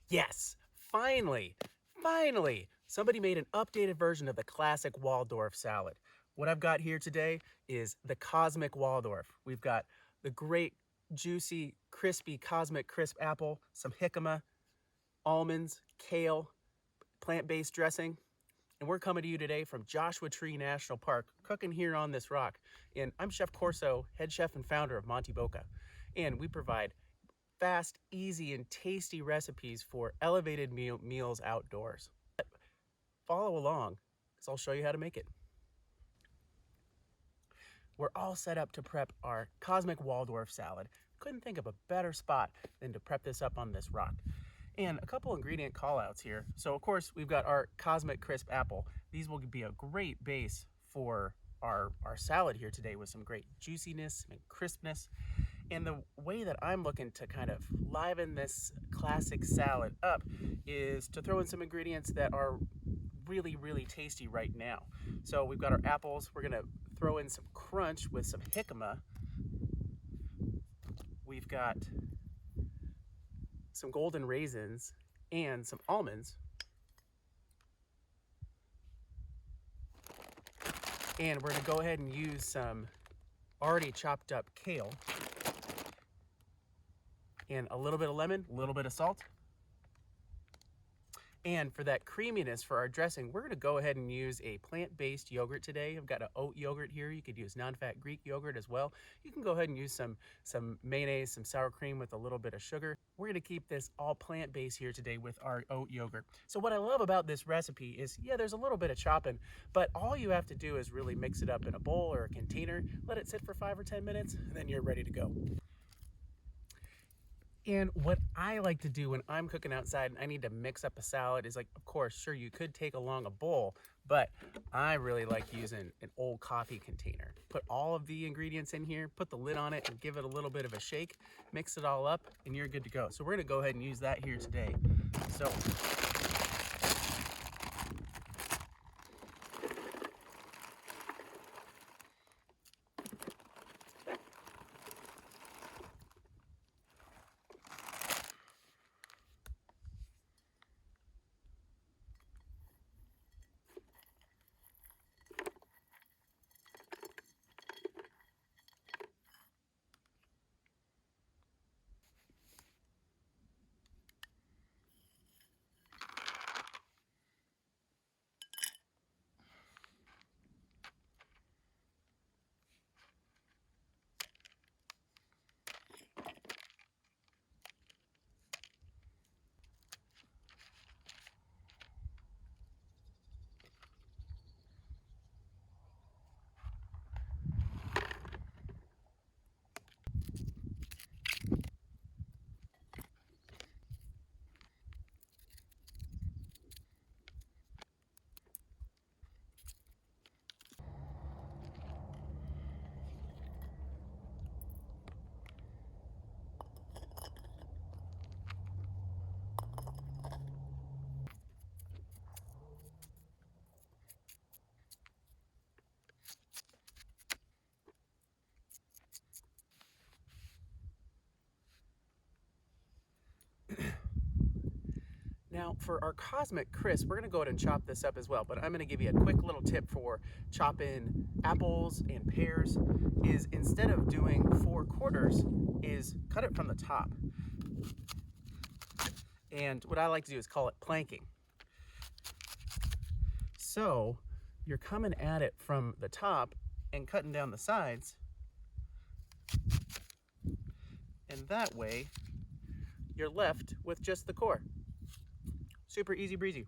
Yes, finally, somebody made an updated version of the classic Waldorf salad. What I've got here today is the Cosmic Waldorf. We've got the great, juicy, crispy Cosmic Crisp apple, some jicama, almonds, kale, plant-based dressing. And we're coming to you today from Joshua Tree National Park, cooking here on this rock. And I'm Chef Corso, head chef and founder of Monte Boca. And we provide fast, easy, and tasty recipes for elevated meals outdoors. Follow along, because I'll show you how to make it. We're all set up to prep our Cosmic Waldorf salad. Couldn't think of a better spot than to prep this up on this rock. And a couple ingredient callouts here. So of course, we've got our Cosmic Crisp apple. These will be a great base for our salad here today with some great juiciness and crispness. And the way that I'm looking to kind of liven this classic salad up is to throw in some ingredients that are really tasty right now. So we've got our apples. We're gonna throw in some crunch with some jicama. We've got some golden raisins and some almonds. And we're gonna go ahead and use some already chopped up kale and a little bit of lemon, a little bit of salt. And for that creaminess for our dressing, we're gonna go ahead and use a plant-based yogurt today. I've got an oat yogurt here. You could use non-fat Greek yogurt as well. You can go ahead and use some mayonnaise, some sour cream with a little bit of sugar. We're gonna keep this all plant-based here today with our oat yogurt. So what I love about this recipe is, yeah, there's a little bit of chopping, but all you have to do is really mix it up in a bowl or a container, let it sit for 5 or 10 minutes, and then you're ready to go. And what I like to do when I'm cooking outside and I need to mix up a salad is, like, of course, sure, you could take along a bowl, but I really like using an old coffee container. Put all of the ingredients in here, put the lid on it and give it a little bit of a shake, mix it all up, and you're good to go. So we're gonna go ahead and use that here today. So now for our Cosmic Crisp, we're gonna go ahead and chop this up as well, but I'm gonna give you a quick little tip for chopping apples and pears is, instead of doing 4/4, is cut it from the top. And what I like to do is call it planking. So you're coming at it from the top and cutting down the sides, and that way you're left with just the core. Super easy breezy.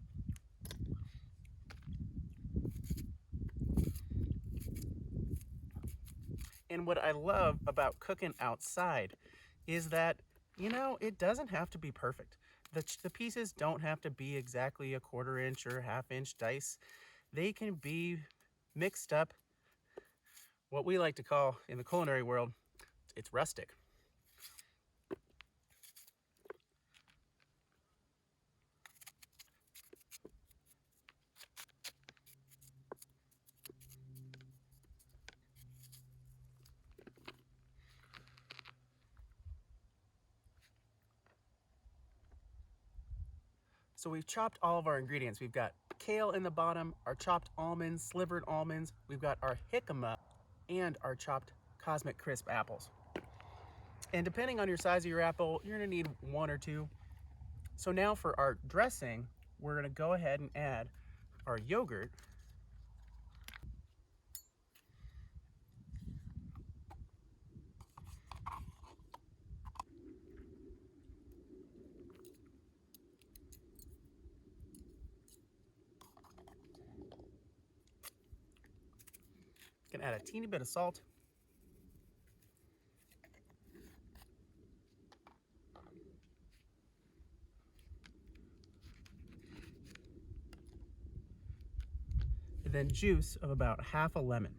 And what I love about cooking outside is that, you know, it doesn't have to be perfect. The pieces don't have to be exactly a 1/4 inch or 1/2 inch dice. They can be mixed up, what we like to call in the culinary world, it's rustic. So we've chopped all of our ingredients. We've got kale in the bottom, our chopped almonds, slivered almonds. We've got our jicama and our chopped Cosmic Crisp apples. And depending on your size of your apple, you're gonna need 1 or 2. So now for our dressing, we're gonna go ahead and add our yogurt. Gonna add a teeny bit of salt. And then juice of about half a lemon.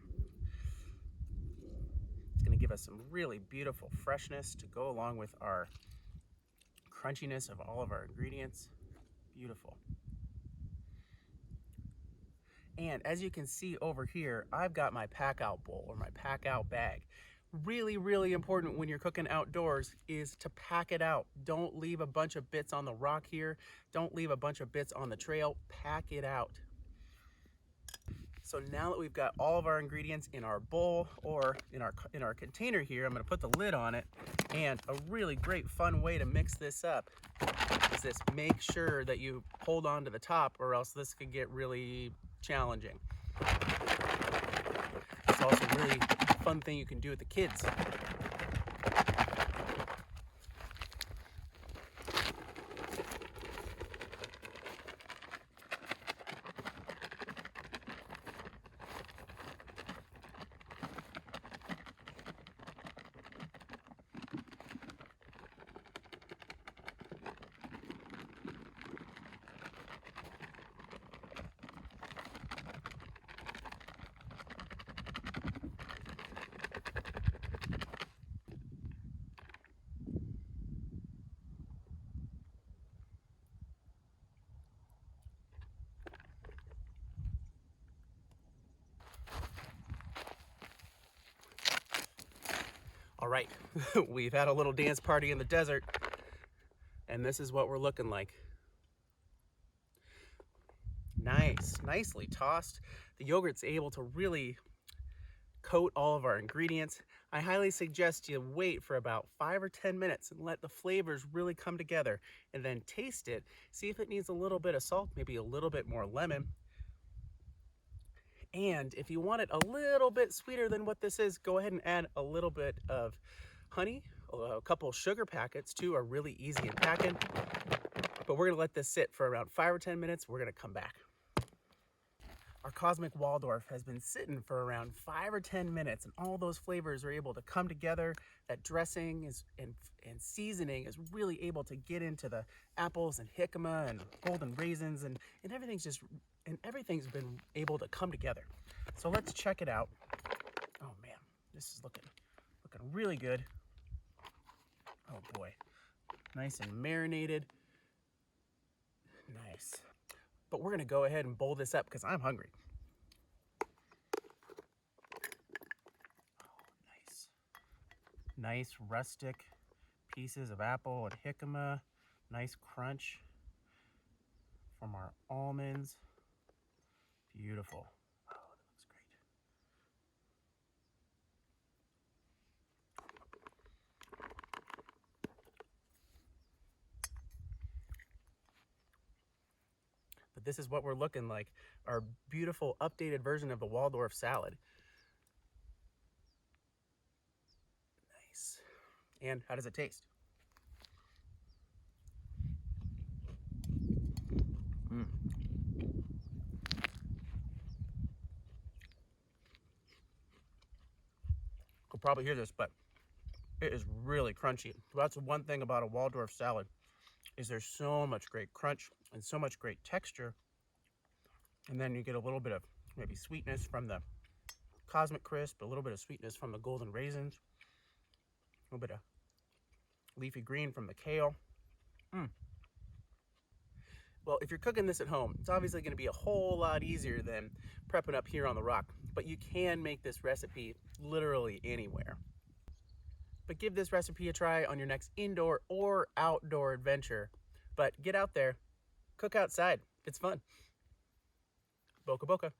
It's gonna give us some really beautiful freshness to go along with our crunchiness of all of our ingredients. Beautiful. And as you can see over here, I've got my pack out bowl or my pack out bag. Really, really important when you're cooking outdoors is to pack it out. Don't leave a bunch of bits on the rock here. Don't leave a bunch of bits on the trail. Pack it out. So now that we've got all of our ingredients in our bowl or in our container here, I'm gonna put the lid on it. And a really great fun way to mix this up is this: make sure that you hold on to the top or else this could get really challenging. It's also a really fun thing you can do with the kids. All right, we've had a little dance party in the desert, and this is what we're looking like. Nice, nicely tossed. The yogurt's able to really coat all of our ingredients. I highly suggest you wait for about 5 or 10 minutes and let the flavors really come together, and then taste it. See if it needs a little bit of salt, maybe a little bit more lemon. And if you want it a little bit sweeter than what this is, go ahead and add a little bit of honey. A couple sugar packets too are really easy in packing. But we're gonna let this sit for around 5 or 10 minutes. We're gonna come back. Our Cosmic Waldorf has been sitting for around 5 or 10 minutes, and all those flavors are able to come together. That dressing and seasoning is really able to get into the apples and jicama and golden raisins, and everything's been able to come together. So let's check it out. Oh man, this is looking really good. Oh boy, nice and marinated. Nice. But we're gonna go ahead and bowl this up because I'm hungry. Oh, nice. Nice rustic pieces of apple and jicama. Nice crunch from our almonds. Beautiful. Oh, that looks great. But this is what we're looking like, our beautiful updated version of the Waldorf salad. Nice. And how does it taste? You'll probably hear this, but it is really crunchy. That's one thing about a Waldorf salad, is there's so much great crunch and so much great texture. And then you get a little bit of maybe sweetness from the Cosmic Crisp, a little bit of sweetness from the golden raisins, a little bit of leafy green from the kale. Well, if you're cooking this at home, it's obviously going to be a whole lot easier than prepping up here on the rock, but you can make this recipe literally anywhere. But give this recipe a try on your next indoor or outdoor adventure. But get out there, cook outside. It's fun. Boca boca.